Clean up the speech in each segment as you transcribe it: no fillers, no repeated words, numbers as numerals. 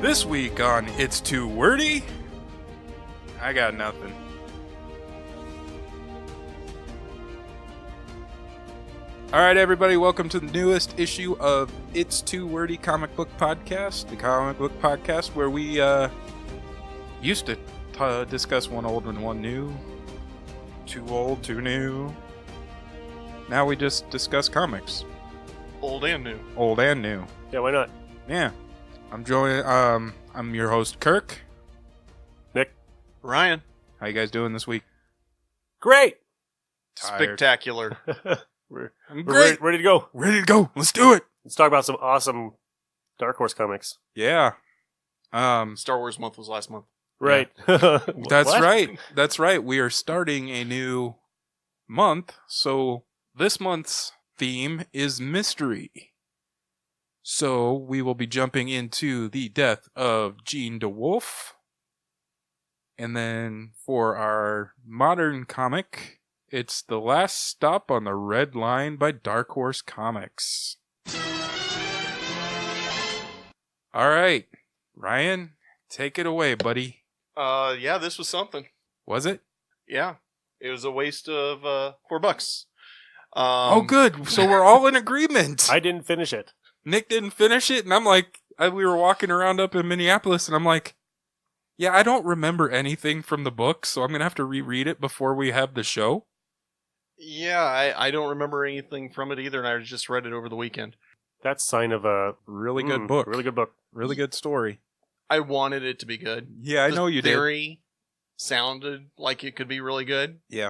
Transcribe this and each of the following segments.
This week on It's Too Wordy, I got nothing. Alright everybody, welcome to the newest issue of It's Too Wordy Comic Book Podcast, the comic book podcast where we used to discuss one old and one new, too old, too new. Now we just discuss comics. Old and new. Old and new. Yeah, why not? Yeah. I'm your host, Kirk. Nick. Ryan. How you guys doing this week? Great! Tired. Spectacular. We're Great. ready to go. Ready to go. Let's do it. Let's talk about some awesome Darkhorse Comics. Yeah. Star Wars month was last month. Right. That's What? right. That's right. We are starting a new month. So this month's theme is mystery. So we will be jumping into the Death of Jean DeWolfe. And then for our modern comic, it's The Last Stop on the Red Line by Darkhorse Comics. All right. Ryan, take it away, buddy. Yeah, this was something. Was it? Yeah. It was a waste of $4. Oh, good. So we're all in agreement. I didn't finish it. Nick didn't finish it, and I'm like, we were walking around up in Minneapolis, and I'm like, yeah, I don't remember anything from the book, so I'm going to have to reread it before we have the show. Yeah, I don't remember anything from it either, and I just read it over the weekend. That's sign of a Really good book. Really good book. Really good story. I wanted it to be good. Yeah, I know you did. The theory sounded like it could be really good. Yeah.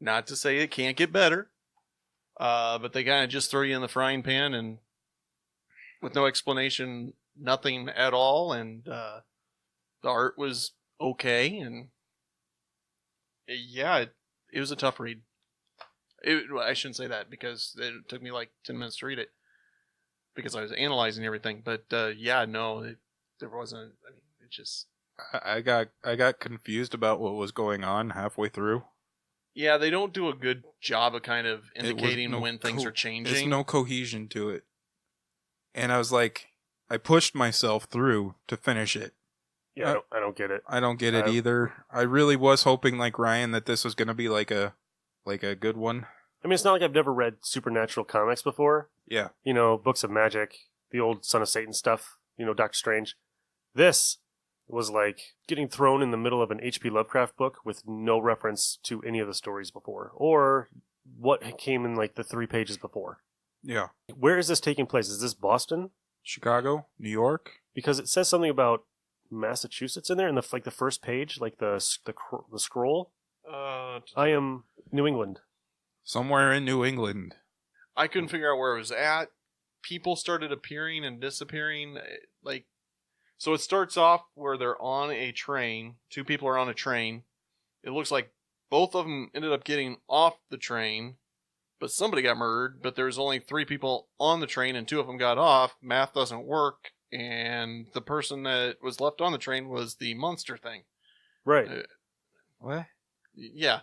Not to say it can't get better, but they kind of just throw you in the frying pan and with no explanation, nothing at all, and the art was okay, and yeah, it was a tough read. I shouldn't say that because it took me like 10 minutes to read it because I was analyzing everything. But yeah, no, there wasn't. I mean, it just. I got confused about what was going on halfway through. Yeah, they don't do a good job of kind of indicating when things are changing. There's no cohesion to it. And I was like, I pushed myself through to finish it. Yeah, I don't get it. I don't get it either. I really was hoping, like Ryan, that this was going to be like a good one. I mean, it's not like I've never read supernatural comics before. Yeah. You know, books of magic, the old Son of Satan stuff, you know, Doctor Strange. This was like getting thrown in the middle of an H.P. Lovecraft book with no reference to any of the stories before, or what came in like the 3 pages before. Yeah. Where is this taking place? Is this Boston? Chicago? New York? Because it says something about Massachusetts in there in the first page, like the scroll. I am New England. Somewhere in New England. I couldn't figure out where it was at. People started appearing and disappearing. Like, so it starts off where they're on a train. 2 people are on a train. It looks like both of them ended up getting off the train, but somebody got murdered. But there's only 3 people on the train, and 2 of them got off. Math doesn't work, and the person that was left on the train was the monster thing. Right. What? Yeah.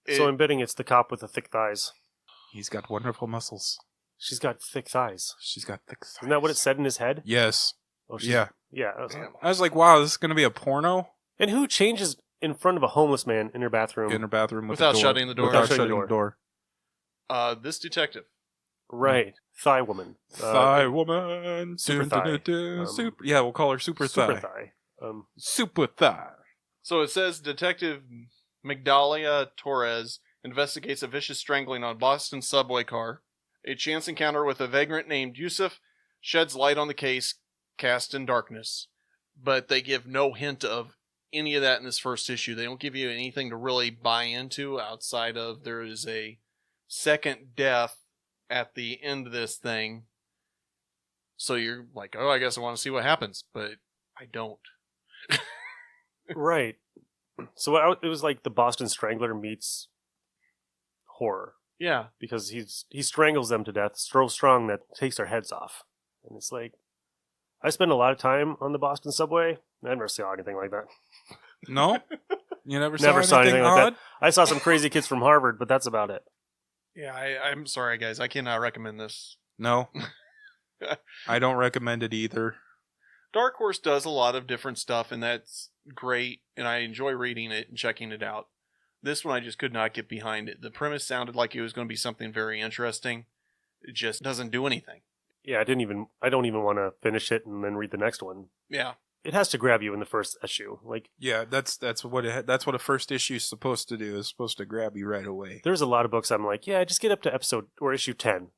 So I'm betting it's the cop with the thick thighs. He's got wonderful muscles. She's got thick thighs. She's got thick thighs. Isn't that what it said in his head? Yes. Oh, Yeah. Yeah. I was like, wow, this is going to be a porno? And who changes in front of a homeless man in her bathroom? In her bathroom Without the door. shutting the door. Without shutting the door. This detective. Right. Thigh woman. Thigh woman. Super thigh. Super, yeah, we'll call her Super Super Thigh. thigh. Super Thigh. So it says Detective Migdalia Torres investigates a vicious strangling on Boston subway car. A chance encounter with a vagrant named Yusuf sheds light on the case cast in darkness. But they give no hint of any of that in this first issue. They don't give you anything to really buy into outside of there is a second death at the end of this thing. So you're like, oh, I guess I want to see what happens. But I don't. Right. So it was like the Boston Strangler meets horror. Yeah. Because he strangles them to death so strong that takes their heads off. And it's like, I spend a lot of time on the Boston subway. I never saw anything like that. No? You never saw anything odd? like that. I saw some crazy kids from Harvard, but that's about it. Yeah, I'm sorry, guys. I cannot recommend this. No. I don't recommend it either. Darkhorse does a lot of different stuff, and that's great, and I enjoy reading it and checking it out. This one I just could not get behind it. The premise sounded like it was going to be something very interesting. It just doesn't do anything. Yeah, I don't even want to finish it and then read the next one. Yeah. It has to grab you in the first issue. Like, Yeah, that's what a first issue is supposed to do. It's supposed to grab you right away. there's a lot of books I'm like, yeah, just get up to episode or issue 10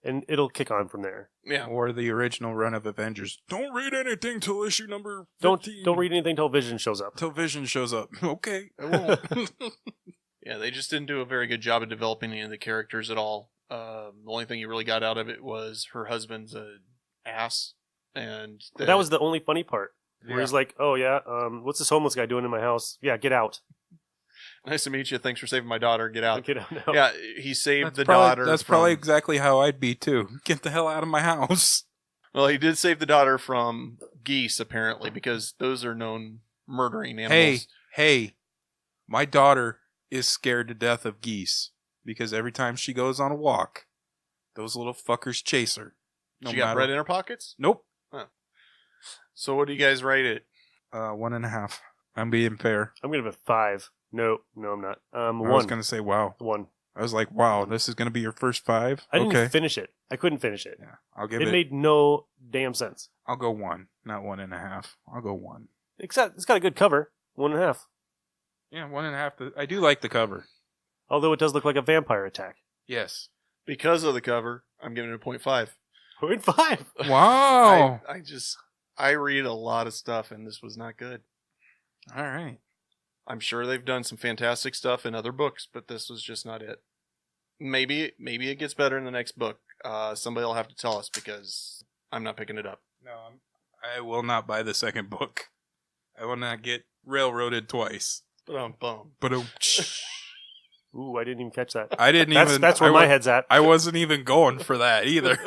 and it'll kick on from there. Yeah. Or the original run of Avengers. Don't read anything till issue number 15. Don't read anything till Vision shows up. Till Vision shows up. Okay, I won't. Yeah, they just didn't do a very good job of developing any of the characters at all. The only thing you really got out of it was her husband's ass. And That was the only funny part. Where Yeah. he's like, oh yeah, what's this homeless guy doing in my house? Yeah, get out. nice to meet you. Thanks for saving my daughter. Get out. Get out now. Yeah, he saved That's the probably- daughter. That's from- probably exactly how I'd be too. Get the hell out of my house. Well, he did save the daughter from geese, apparently, because those are known murdering animals. Hey, my daughter is scared to death of geese because every time she goes on a walk, those little fuckers chase her. She got bread in her pockets? Nope. So what do you guys rate it? 1.5. I'm being fair. I'm gonna give it 5. No, I'm not. I 1. was gonna say wow. 1. I was like, wow, this is gonna be your first 5. I didn't Okay. even finish it. I couldn't finish it. Yeah, I'll give It it. made no damn sense. I'll go 1, not 1.5. I'll go 1. Except it's got a good cover. 1.5. Yeah, 1.5. I do like the cover. Although it does look like a vampire attack. Yes. Because of the cover, I'm giving it a 0.5. 0.5. Wow. I read a lot of stuff, and this was not good. All right. I'm sure they've done some fantastic stuff in other books, but this was just not it. Maybe it gets better in the next book. Somebody will have to tell us because I'm not picking it up. No, I will not buy the second book. I will not get railroaded twice. Boom. But Ooh, I didn't even catch that. I didn't even. That's where I my wa- head's at. I wasn't even going for that either.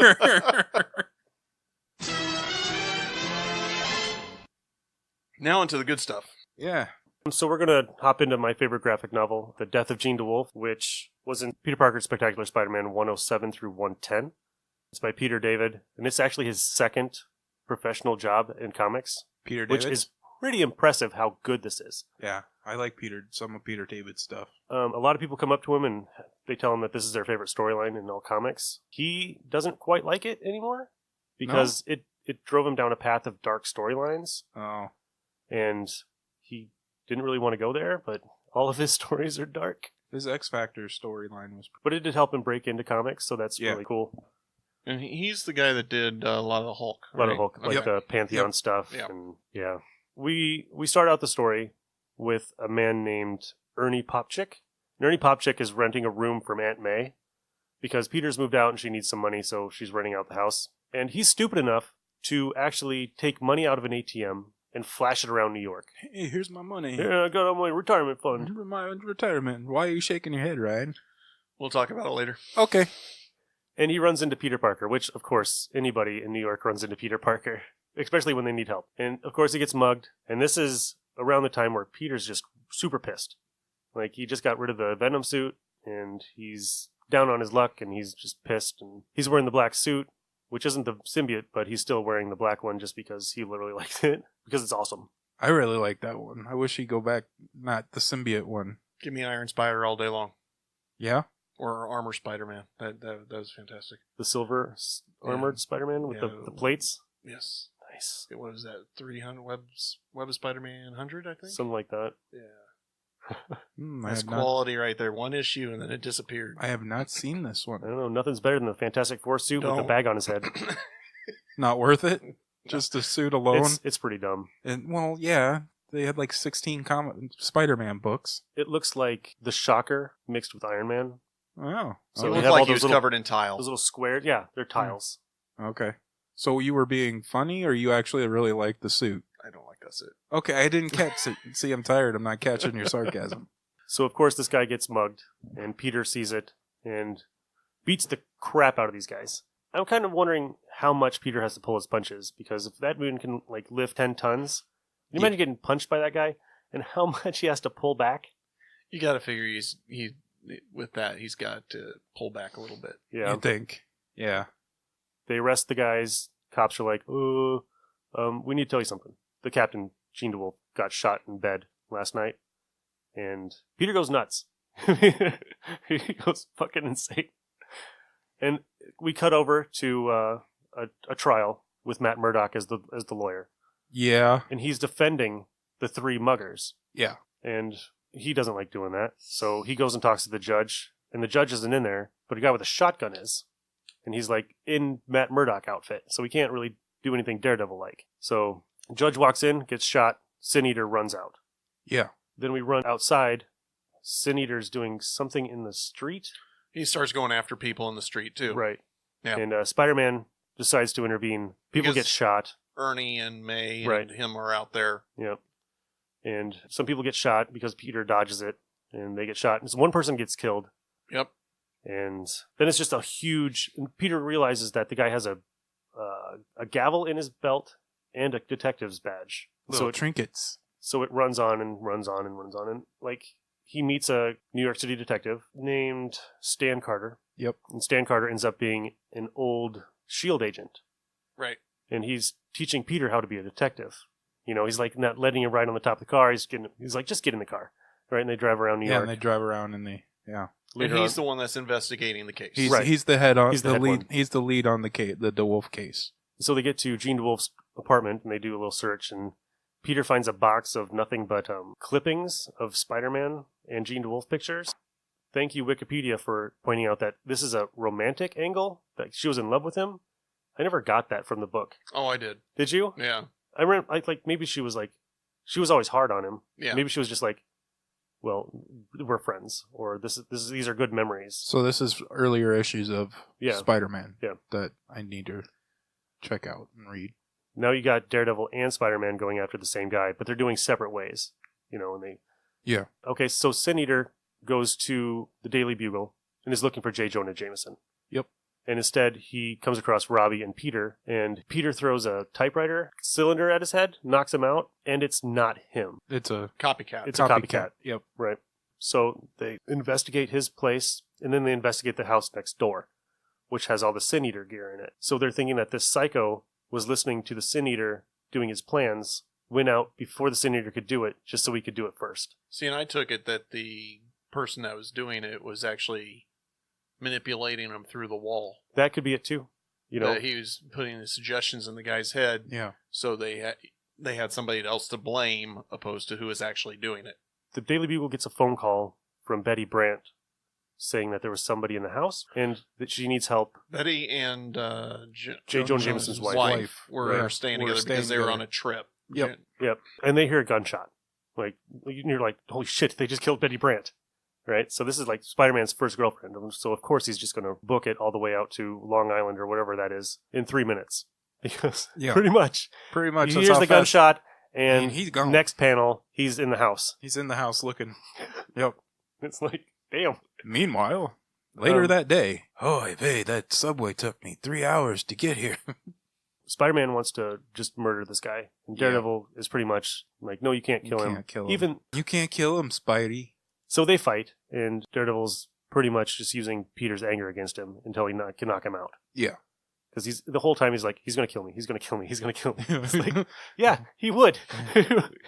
Now into the good stuff. Yeah. So we're going to hop into my favorite graphic novel, The Death of Jean DeWolfe, which was in Peter Parker's Spectacular Spider-Man 107 through 110. It's by Peter David, and it's actually his second professional job in comics, Peter which David. is pretty impressive how good this is. Yeah, I like some of Peter David's stuff. A lot of people come up to him and they tell him that this is their favorite storyline in all comics. He doesn't quite like it anymore because it drove him down a path of dark storylines, Oh, and he didn't really want to go there, but all of his stories are dark. his X Factor storyline was. But it did help him break into comics, so that's Yeah. really cool. And he's the guy that did a lot of the Hulk. A lot of right? Hulk, like Yep. the Pantheon Yep. stuff. Yep. And yeah. We start out the story with a man named Ernie Popchick. And Ernie Popchick is renting a room from Aunt May because Peter's moved out and she needs some money, so she's renting out the house. And he's stupid enough to actually take money out of an ATM and flash it around New York. Hey, here's my money. Yeah, I got all my retirement fund. Remember my retirement. Why are you shaking your head, Ryan? We'll talk about it later. Okay. And he runs into Peter Parker, which, of course, anybody in New York runs into Peter Parker, especially when they need help. And, of course, he gets mugged. And this is around the time where Peter's just super pissed. Like, he just got rid of the Venom suit, and he's down on his luck, and he's just pissed. And he's wearing the black suit, which isn't the symbiote, but he's still wearing the black one just because he literally likes it, because it's awesome. I really like that one. I wish he'd go back, not the symbiote one. Give me Iron Spider all day long. Yeah? Or Armor Spider-Man. That was fantastic. The silver armored Spider-Man with Yeah. the plates. Yes. Nice. What was that? 300 Web of Spider-Man 100, I think? Something like that. Yeah. I That's have not. quality right there. One issue and then it disappeared. I have not seen this I one. don't know. Nothing's better than the Fantastic Four suit with the Don't. bag on his head. Not worth it. Just the suit alone. It's pretty dumb. And well, yeah, they had like 16 Spider-Man books. It looks like the Shocker mixed with Iron Man. Oh, So it we looked have like all he those was little- covered in tile. Those little squares. Yeah, they're tiles. okay. So you were being funny, or you actually really liked the suit? I don't like that suit. Okay, I didn't catch it. See, I'm tired. I'm not catching your sarcasm. So, of course, this guy gets mugged, and Peter sees it and beats the crap out of these guys. I'm kind of wondering how much Peter has to pull his punches, because if that moon can like lift 10 tons, can you imagine getting punched by that guy, and how much he has to pull back? You got to figure with that he's got to pull back a little bit. Yeah. You think? Yeah. They arrest the guys. Cops are like, oh, we need to tell you something. The Captain, Jean DeWolfe, got shot in bed last night, and Peter goes nuts. He goes fucking insane. And we cut over to a trial with Matt Murdock as the lawyer. Yeah. And he's defending the three muggers. Yeah. And he doesn't like doing that. So he goes and talks to the judge, and the judge isn't in there, but a guy with a shotgun is. And he's like in Matt Murdock outfit. So he can't really do anything Daredevil-like. So the judge walks in, gets shot, Sin Eater runs out. Yeah. Then we run outside. Sin Eater's doing something in the street. He starts going after people in the street, too. Right. Yeah. And Spider-Man decides to intervene. People get shot. Ernie and May and Right. him are out there. Yep. And some people get shot because Peter dodges it, and they get shot. And so one person gets killed. Yep. And then it's just a huge... And Peter realizes that the guy has a gavel in his belt and a detective's badge. Little trinkets. So it runs on and runs on and runs on. And, like, he meets a New York City detective named Stan Carter. Yep. And Stan Carter ends up being an old S.H.I.E.L.D. agent. Right. And he's teaching Peter how to be a detective. You know, he's like not letting him ride on the top of the car. He's like, just get in the car. Right? And they drive around New York. And they drive around and And he's the one that's investigating the case. He's the head on. He's the the head lead. one. He's the lead on the case, the DeWolfe case. So they get to Jean DeWolfe's apartment and they do a little search, and Peter finds a box of nothing but clippings of Spider-Man and Jean DeWolfe pictures. Thank you, Wikipedia, for pointing out that this is a romantic angle, that she was in love with him. I never got that from the book. Oh, I did. Did you? Yeah. I remember, maybe she was always hard on him. Yeah. Maybe she was just like, well, we're friends, or these are good memories. So this is earlier issues of Yeah. Spider-Man. Yeah. That I need to check out and read. Now you got Daredevil and Spider-Man going after the same guy, but they're doing separate ways. You know, and they... Yeah. Okay, so Sin Eater goes to the Daily Bugle and is looking for J. Jonah Jameson. Yep. And instead, he comes across Robbie and Peter throws a typewriter cylinder at his head, knocks him out, and it's not him. It's a Copycat. It's a copycat. Yep. Right. So they investigate his place, and then they investigate the house next door, which has all the Sin Eater gear in it. So they're thinking that this psycho was listening to the Sin Eater doing his plans, went out before the Sin Eater could do it, just so he could do it first. See, and I took it that the person that was doing it was actually manipulating him through the wall. That could be it too. You know, That he was putting the suggestions in the guy's head, Yeah. so they had somebody else to blame opposed to who was actually doing it. the Daily Bugle gets a phone call from Betty Brant saying that there was somebody in the house and that she needs help. Betty and J. Jonah Jameson's wife. were Yeah. staying Were together staying because they were together. on a trip. Yep. Yep. And they hear a gunshot. Like, you're like, holy shit, they just killed Betty Brant. Right? So this is like Spider-Man's first girlfriend. So of course he's just going to book it all the way out to Long Island or whatever that is in 3 minutes. Because Yeah. pretty much. Pretty much. He That's hears how the fast- gunshot and he's gone. next panel, he's in the house. He's in the house looking. Yep. It's like, damn. Meanwhile, later that day. Oh, hey, that subway took me 3 hours to get here. Spider-Man wants to just murder this guy. And Daredevil is pretty much like, no, you can't kill him. Can't kill him. Even You can't kill him, Spidey. so they fight, and Daredevil's pretty much just using Peter's anger against him until he can knock him out. Yeah. Because he's the whole time he's like, he's gonna kill me, he's gonna kill me, he's gonna kill me. It's like, yeah, he would.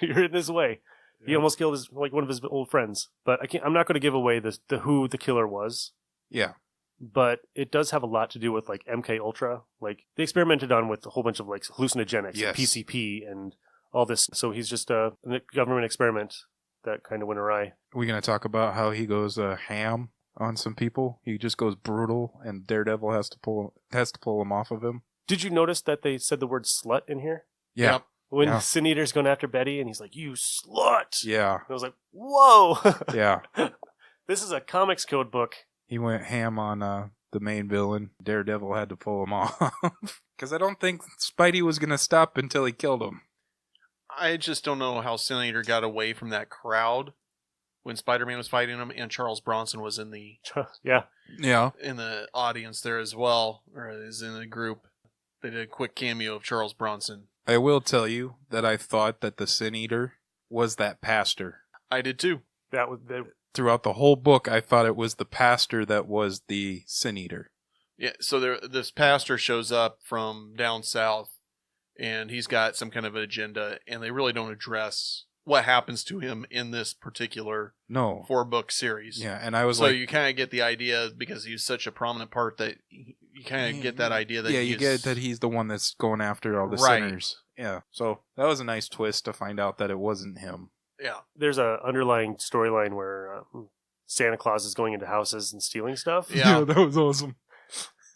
You're in his way. He almost killed one of his old friends. But I'm not going to give away the who the killer was. Yeah. But it does have a lot to do with like MK Ultra. Like they experimented on with a whole bunch of like hallucinogenics, Yes. PCP, and all this. So he's just a government experiment that kind of went awry. We're going to talk about how he goes ham on some people. He just goes brutal, and Daredevil has to pull him off of him. Did you notice that they said the word slut in here? Yeah. Yep. When Yeah. Sin Eater's going after Betty, and he's like, "You slut!" Yeah. And I was like, "Whoa!" Yeah. This is a comics code book. He went ham on the main villain. Daredevil had to pull him off. Because I don't think Spidey was going to stop until he killed him. I just don't know how Sin Eater got away from that crowd when Spider-Man was fighting him, and Charles Bronson was in the Yeah. Yeah. audience there as well, or is in the group. They did a quick cameo of Charles Bronson. I will tell you that I thought that the Sin Eater was that pastor. I did too. That was Throughout the whole book, I thought it was the pastor that was the Sin Eater. Yeah, so this pastor shows up from down south, and he's got some kind of an agenda, and they really don't address what happens to him in this particular No. 4-book series. Yeah, and I was So like, you kind of get the idea, because he's such a prominent part, that you kind of get that idea that you get that he's the one that's going after all the Right. sinners. Yeah, so that was a nice twist to find out that it wasn't him. Yeah. There's a underlying storyline where Santa Claus is going into houses and stealing stuff. Yeah. that was awesome.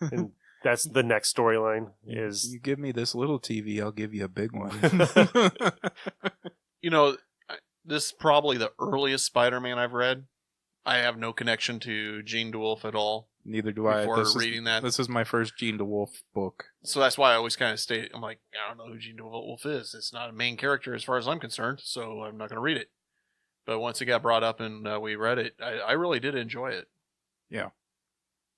And that's the next storyline is You give me this little TV, I'll give you a big one. You know, this is probably the earliest Spider-Man I've read. I have no connection to Jean DeWolfe at all. Neither do I. Before reading that. This is my first Jean DeWolfe book. So that's why I always kind of stay. I'm like, I don't know who Jean DeWolfe is. It's not a main character as far as I'm concerned, so I'm not going to read it. But once it got brought up and we read it, I really did enjoy it. Yeah,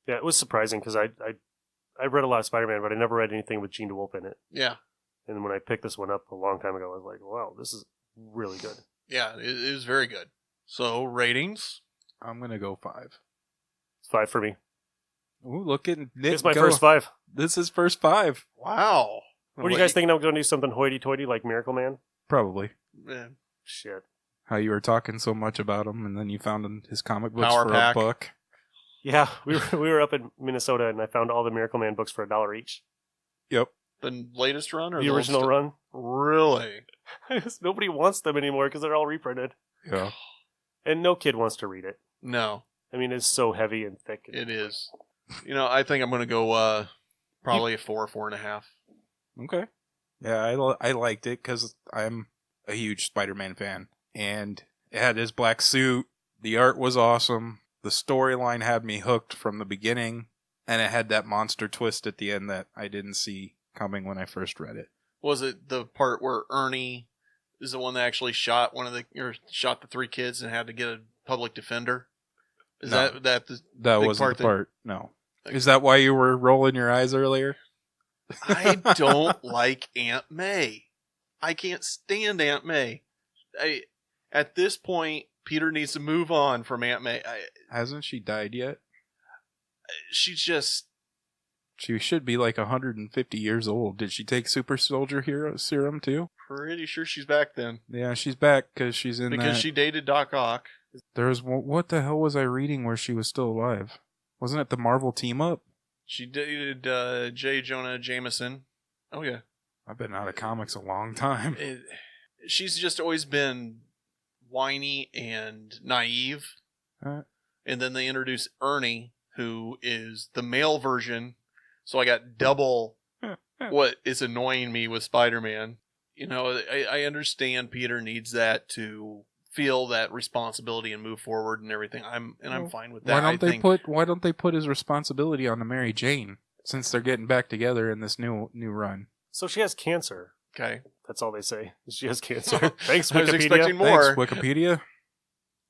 it was surprising because I read a lot of Spider-Man, but I never read anything with Jean DeWolfe in it. Yeah. And when I picked this one up a long time ago, I was like, wow, this is really good. Yeah, it was very good. So, ratings? I'm going to go 5. It's 5 for me. Ooh, look at Nick. It's my go. first 5. This is first 5. Wow. What do you guys think? I'm going to do something hoity-toity like Miracle Man? Probably. Yeah. Shit. How you were talking so much about him, and then you found his comic books Power for pack. a buck. Yeah, we were up in Minnesota, and I found all the Miracle Man books for $1 each. Yep. The latest run? Or The original run. Really? Nobody wants them anymore because they're all reprinted. Yeah. And no kid wants to read it. No, I mean, it's so heavy and thick. it is. You know, I think I'm going to go probably a 4, 4.5. Okay. Yeah, I liked it because I'm a huge Spider-Man fan. And it had his black suit. The art was awesome. The storyline had me hooked from the beginning. And it had that monster twist at the end that I didn't see coming when I first read it. Was it the part where Ernie is the one that actually shot shot the 3 kids and had to get a public defender? Is No. that That big wasn't part the that- part. No. Is that why you were rolling your eyes earlier? I don't like Aunt May. I can't stand Aunt May. At this point, Peter needs to move on from Aunt May. Hasn't she died yet? She's just... She should be like 150 years old. Did she take super soldier hero serum too? Pretty sure she's back then. Yeah, she's back because she's in Because that. she dated Doc Ock. There was what the hell was I reading where she was still alive? Wasn't it the Marvel team up? She dated J. Jonah Jameson. Oh, yeah. I've been out of comics a long time. She's just always been whiny and naive. And then they introduce Ernie, who is the male version. So I got double what is annoying me with Spider-Man. You know, I understand Peter needs that to feel that responsibility and move forward and everything. I'm fine with that. Why don't they put his responsibility on to Mary Jane since they're getting back together in this new run? So she has cancer. Okay. That's all they say. She has cancer. Thanks, I was Wikipedia. expecting more. Thanks, Wikipedia.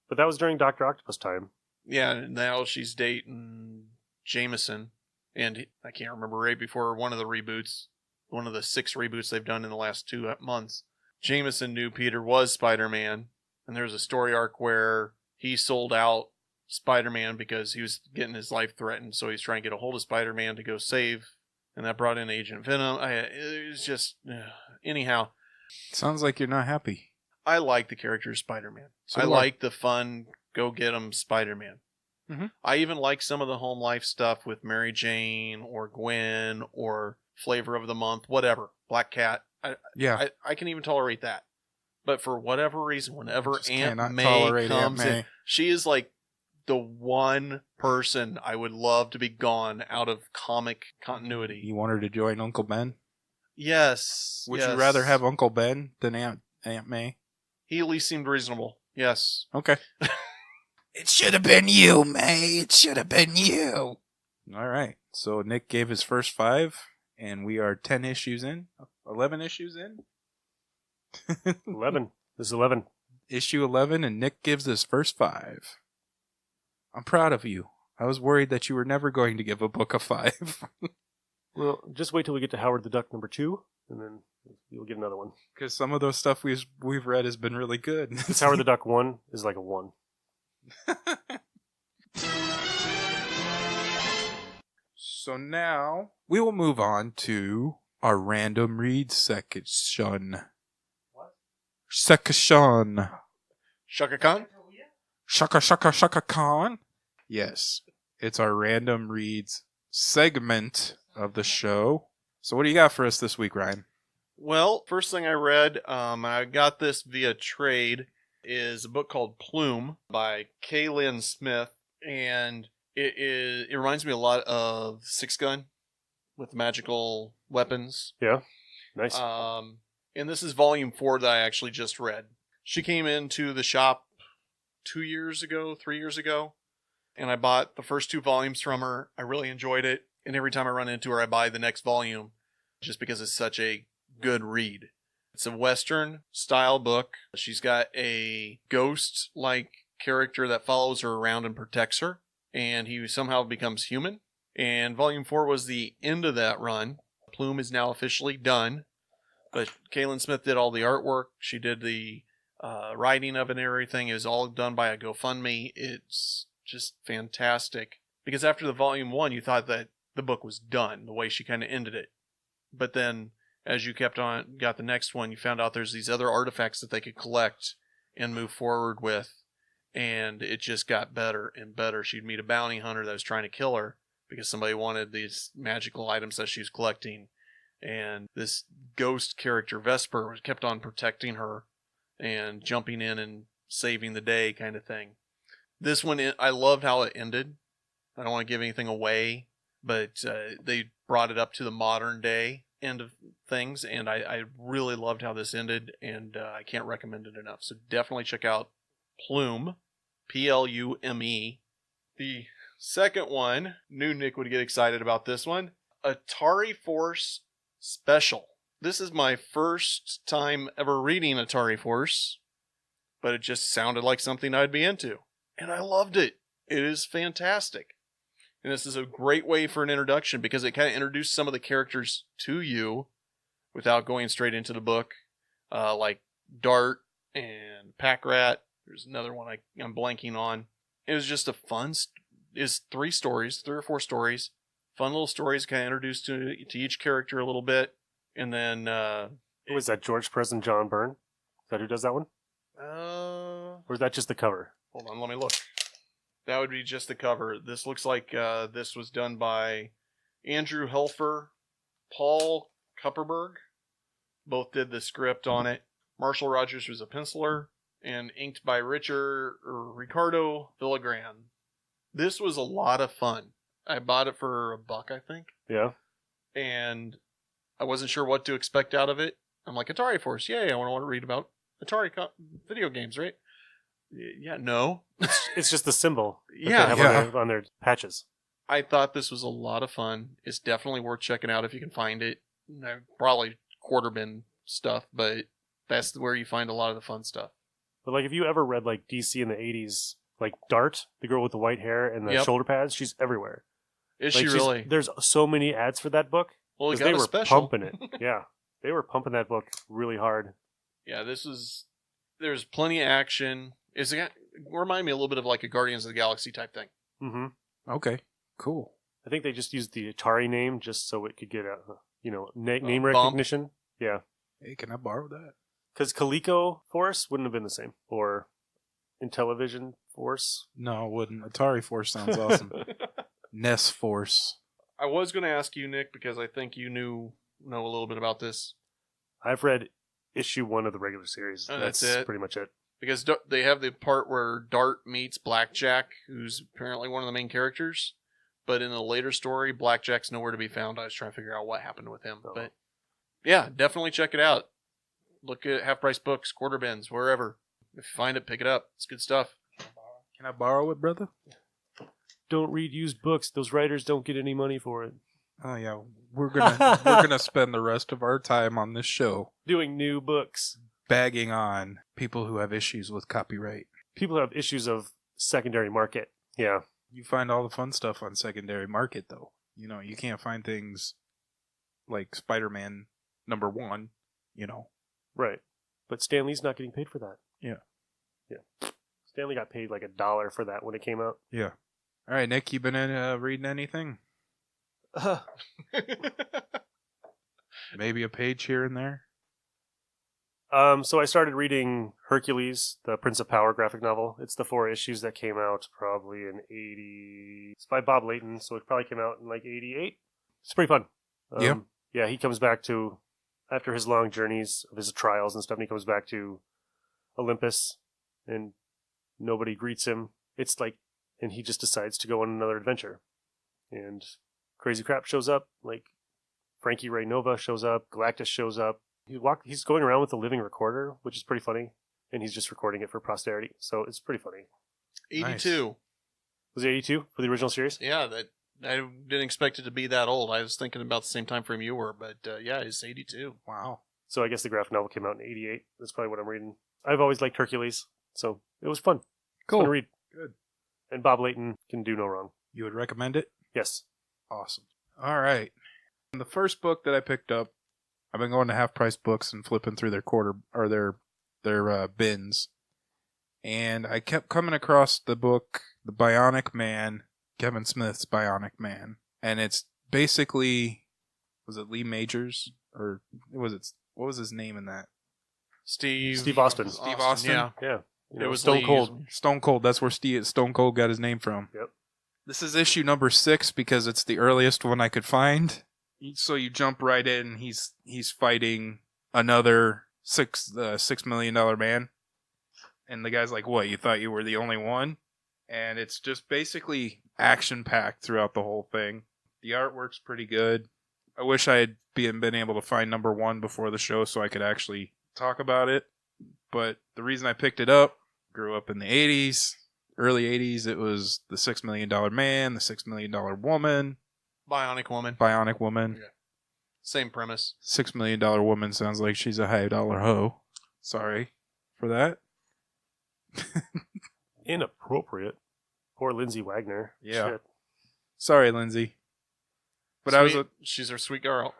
But that was during Dr. Octopus time. Yeah, now she's dating Jameson. And I can't remember right before one of the reboots, one of the 6 reboots they've done in the last 2 months. Jameson knew Peter was Spider-Man. And there was a story arc where he sold out Spider-Man because he was getting his life threatened. So he's trying to get a hold of Spider-Man to go save. And that brought in Agent Venom. It was just... anyhow. Sounds like you're not happy. I like the character of Spider-Man. So I do I. like the fun, go-get-em Spider-Man. Mhm. I even like some of the home life stuff with Mary Jane or Gwen or Flavor of the Month, whatever. Black Cat. Yeah. I can even tolerate that. But for whatever reason, whenever Just Aunt cannot May tolerate Aunt comes in, May. she is like the one person I would love to be gone out of comic continuity. You want her to join Uncle Ben? Yes. Would yes. you rather have Uncle Ben than Aunt May? He at least seemed reasonable. Yes. Okay. It should have been you, May. It should have been you. All right. So Nick gave his first 5, and we are 10 issues in. 11 issues in? 11. This is 11. Issue 11, and Nick gives his first 5. I'm proud of you. I was worried that you were never going to give a book a 5. Well, just wait till we get to Howard the Duck number 2, and then you'll get another one. Because some of those stuff we've read has been really good. This Howard the Duck 1 is like a 1. So now we will move on to our random read section. Section. Shaka Khan? Shaka Khan. Yes, it's our random reads segment of the show. So what do you got for us this week, Ryan? Well, first thing I read, I got this via trade, is a book called Plume by Kaylin Smith, and it reminds me a lot of Six Gun with magical weapons. Yeah, nice. And this is volume 4 that I actually just read. She came into the shop 3 years ago, and I bought the first 2 volumes from her. I really enjoyed it, and every time I run into her, I buy the next volume just because it's such a good read. It's a Western style book. She's got a ghost-like character that follows her around and protects her, and he somehow becomes human. And volume 4 was the end of that run. Plume is now officially done, but Kaylin Smith did all the artwork. She did the writing of it and everything. It was all done by a GoFundMe. It's just fantastic, because after the volume 1, you thought that the book was done, the way she kind of ended it. But then as you kept on, got the next one, you found out there's these other artifacts that they could collect and move forward with. And it just got better and better. She'd meet a bounty hunter that was trying to kill her because somebody wanted these magical items that she was collecting. And this ghost character, Vesper, kept on protecting her and jumping in and saving the day kind of thing. This one, I loved how it ended. I don't want to give anything away, but they brought it up to the modern day end of things, and I really loved how this ended, and I can't recommend it enough. So definitely check out Plume, Plume. The second one, knew Nick would get excited about this one, Atari Force Special. This is my first time ever reading Atari Force, but it just sounded like something I'd be into, and I loved it. It is fantastic. And this is a great way for an introduction because it kind of introduced some of the characters to you without going straight into the book, like Dart and Pack Rat. There's another one I'm blanking on. It was just a fun, it's 3 or 4 stories. Fun little stories, kind of introduced to each character a little bit. And then... was that George President John Byrne? Is that who does that one? Or is that just the cover? Hold on, let me look. That would be just the cover. This looks like this was done by Andrew Helfer, Paul Kupperberg. Both did the script on it. Marshall Rogers was a penciler, and inked by Ricardo Villagran. This was a lot of fun. I bought it for $1, I think. Yeah. And I wasn't sure what to expect out of it. I'm like, Atari Force, yay, I want to read about Atari video games, right? Yeah, no. It's just the symbol that Yeah, they have on their patches. I thought this was a lot of fun. It's definitely worth checking out if you can find it. Probably quarter bin stuff, but that's where you find a lot of the fun stuff. But like, if you ever read like DC in the 80s, like Dart, the girl with the white hair and the shoulder pads, she's everywhere. Is like, she really? There's so many ads for that book. Well, because they were pumping it. Yeah, they were pumping that book really hard. Yeah, there's plenty of action. Remind me a little bit of like a Guardians of the Galaxy type thing. Mm-hmm. Okay, cool. I think they just used the Atari name just so it could get a name bump. recognition. Yeah. Hey, can I borrow that? Because Coleco Force wouldn't have been the same, or Intellivision Force. No, it wouldn't. Atari Force sounds awesome. NES Force. I was going to ask you, Nick, because I think you know a little bit about this. I've read issue 1 of the regular series. That's it. Pretty much it. Because they have the part where Dart meets Blackjack, who's apparently one of the main characters. But in the later story, Blackjack's nowhere to be found. I was trying to figure out what happened with him. But yeah, definitely check it out. Look at Half Price Books, quarter bins, wherever. If you find it, pick it up. It's good stuff. Can I borrow it, brother? Don't read used books. Those writers don't get any money for it. Oh yeah, we're gonna spend the rest of our time on this show doing new books, bagging on people who have issues with copyright. People who have issues of secondary market. Yeah, you find all the fun stuff on secondary market, though. You can't find things like Spider-Man #1. Right. But Stan Lee's not getting paid for that. Yeah. Stan Lee got paid like $1 for that when it came out. Yeah. All right, Nick, you been reading anything? Maybe a page here and there. So I started reading Hercules, the Prince of Power graphic novel. It's the 4 issues that came out probably in 80. It's by Bob Layton, so it probably came out in like 88. It's pretty fun. Yeah. Yeah, he comes back to, after his long journeys of his trials and stuff, and he comes back to Olympus, and nobody greets him. It's like, and he just decides to go on another adventure. And crazy crap shows up, like Frankie Ray Nova shows up, Galactus shows up. He's going around with a living recorder, which is pretty funny, and he's just recording it for posterity. So it's pretty funny. 82. Nice. Was it 82 for the original series? Yeah, that I didn't expect it to be that old. I was thinking about the same time frame you were, but yeah, it's 82. Wow. So I guess the graphic novel came out in 88. That's probably what I'm reading. I've always liked Hercules, so it was fun. Cool. Fun to read. Good. And Bob Layton can do no wrong. You would recommend it? Yes. Awesome. All right. The first book that I picked up, I've been going to Half Price Books and flipping through their bins, and I kept coming across the book, The Bionic Man, Kevin Smith's Bionic Man, and it's basically, was it Lee Majors or what was his name in that? Steve Austin. Steve Austin. Yeah. Yeah. It was Stone Lee Cold. usually. Stone Cold. That's where Stone Cold got his name from. Yep. This is issue number 6 because it's the earliest one I could find. So you jump right in. He's fighting another $6 million man, and the guy's like, "What? You thought you were the only one?" And it's just basically action packed throughout the whole thing. The artwork's pretty good. I wish I had been able to find number 1 before the show so I could actually talk about it. But the reason I picked it up, grew up in the 80s, early 80s. It was the $6 million man, the $6 million woman. Bionic Woman. Bionic Woman. Yeah. Same premise. $6 million woman sounds like she's a high dollar hoe. Sorry for that. Inappropriate. Poor Lindsay Wagner. Yeah. Shit. Sorry, Lindsay. But She's our sweet girl.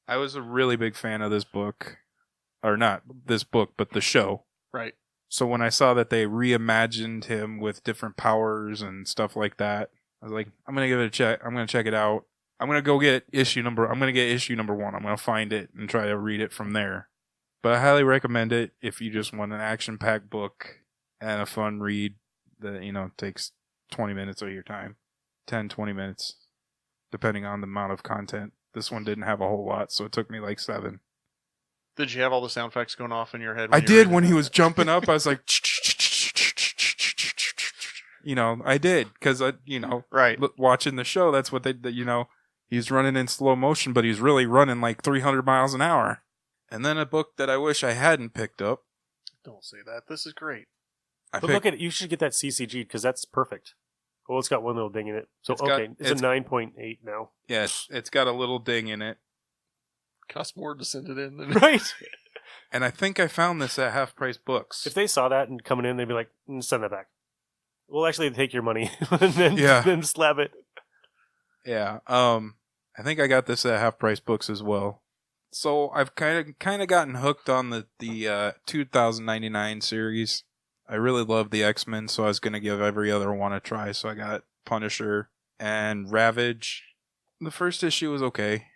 I was a really big fan of this book. Or not this book, but the show. Right. So when I saw that they reimagined him with different powers and stuff like that, I was like, I'm going to give it a check. I'm going to check it out. I'm going to get issue number 1. I'm going to find it and try to read it from there. But I highly recommend it if you just want an action-packed book and a fun read that, takes 20 minutes of your time. 10, 20 minutes, depending on the amount of content. This one didn't have a whole lot, so it took me like 7. Did you have all the sound effects going off in your head? I did when he was jumping up. I was like, I did because right. Watching the show, that's what he's running in slow motion, but he's really running like 300 miles an hour. And then a book that I wish I hadn't picked up. Don't say that. This is great. But look at it. You should get that CCG because that's perfect. Well, it's got one little ding in it. So, It's got- it's a 9.8 now. Yes, it's got a little ding in it. Cost more to send it in than Right. And I think I found this at Half Price Books. If they saw that and coming in, they'd be like, send that back. We'll actually take your money and then slap it. Yeah. I think I got this at Half Price Books as well. So I've kind of gotten hooked on the 2099 series. I really love the XMen, so I was going to give every other one a try. So I got Punisher and Ravage. The first issue was okay.